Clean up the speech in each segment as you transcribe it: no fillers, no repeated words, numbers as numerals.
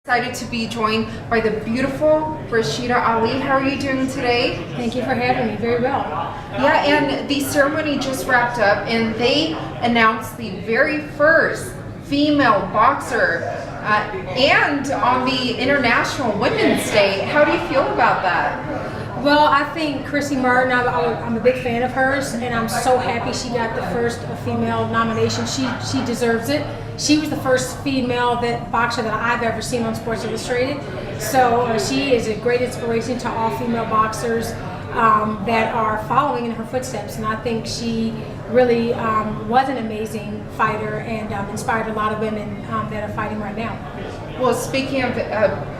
Excited to be joined by the beautiful Rasheda Ali. How are you doing today? Thank you for having me. Very well. Yeah, and the ceremony just wrapped up, and they announced the very first female boxer, and on the International Women's Day. How do you feel about that? Well, I think Chrissy Murnau, I'm a big fan of hers, and I'm so happy she got the first female nomination. She deserves it. She was the first female boxer that I've ever seen on Sports Illustrated. So she is a great inspiration to all female boxers that are following in her footsteps. And I think she really was an amazing fighter and inspired a lot of women that are fighting right now. Well, speaking of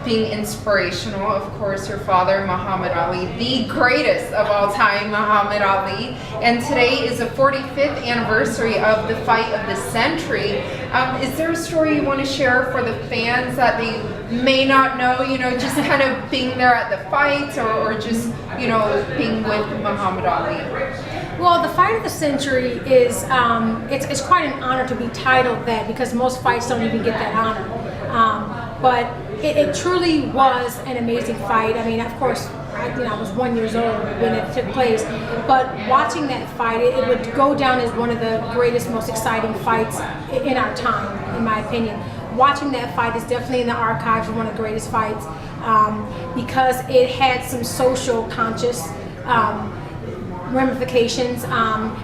being inspirational, of course, your father, Muhammad Ali, the greatest of all time, Muhammad Ali. And today is the 45th anniversary of the fight of the century. Is there a story you want to share for the fans that they may not know, just kind of being there at the fight or just, being with Muhammad Ali? Well, the fight of the century is, it's quite an honor to be titled that, because most fights don't even get that honor. But it truly was an amazing fight. I mean, of course, I was 1 year old when it took place, but watching that fight, it would go down as one of the greatest, most exciting fights in our time, in my opinion. Watching that fight is definitely in the archives of one of the greatest fights, because it had some social conscious ramifications,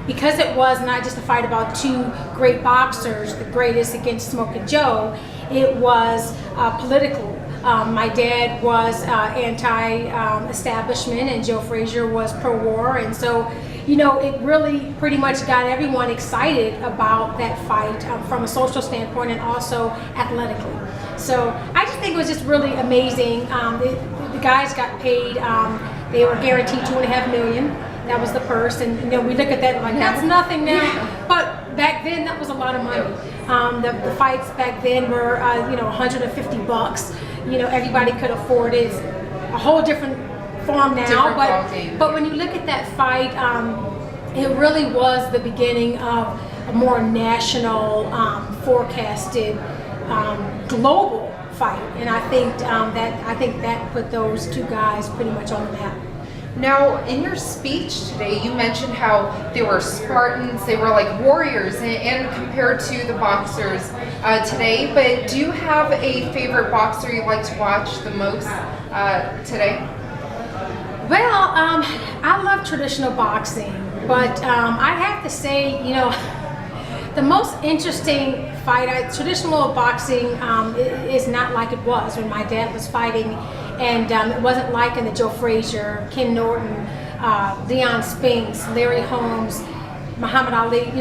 because it was not just a fight about two great boxers, the greatest against Smokin' Joe. It was political. My dad was anti-establishment, and Joe Frazier was pro-war, and so it really pretty much got everyone excited about that fight from a social standpoint and also athletically. So I just think it was just really amazing. The guys got paid. They were guaranteed $2.5 million. That was the purse, and we look at that like that's nothing now, but back then that was a lot of money. The fights back then were $150. Everybody could afford it. A whole different form now, but when you look at that fight, it really was the beginning of a more national, forecasted, global fight, and I think that put those two guys pretty much on the map. Now, in your speech today, you mentioned how they were Spartans, they were like warriors, and compared to the boxers today. But do you have a favorite boxer you like to watch the most today? Well, I love traditional boxing, but I have to say, the most interesting fight, traditional boxing is not like it was when my dad was fighting. And it wasn't like in the Joe Frazier, Ken Norton, Leon Spinks, Larry Holmes, Muhammad Ali.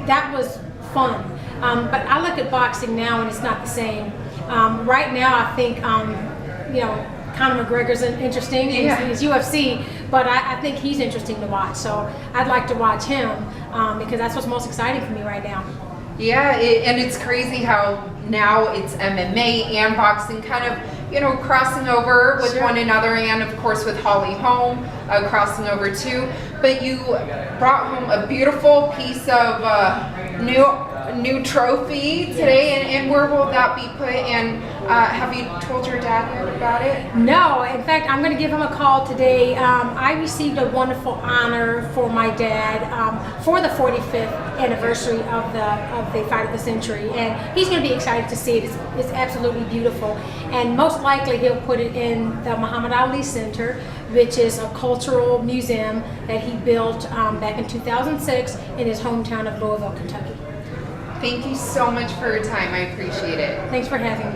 That was fun. But I look at boxing now and it's not the same. Right now, I think Conor McGregor's interesting. He's UFC, but I think he's interesting to watch. So I'd like to watch him because that's what's most exciting for me right now. Yeah, and it's crazy how now it's MMA and boxing kind of crossing over with one another, and of course with Holly Holm crossing over too. But you brought home a beautiful piece of new trophy today, and where will that be put? And have you told your dad yet about it? No, in fact, I'm going to give him a call today. I received a wonderful honor for my dad for the 45th anniversary of the fight of the century, and he's going to be excited to see it. It's absolutely beautiful, and most likely he'll put it in the Muhammad Ali Center, which is a cultural museum that he built back in 2006 in his hometown of Louisville, Kentucky. Thank you so much for your time. I appreciate it. Thanks for having me.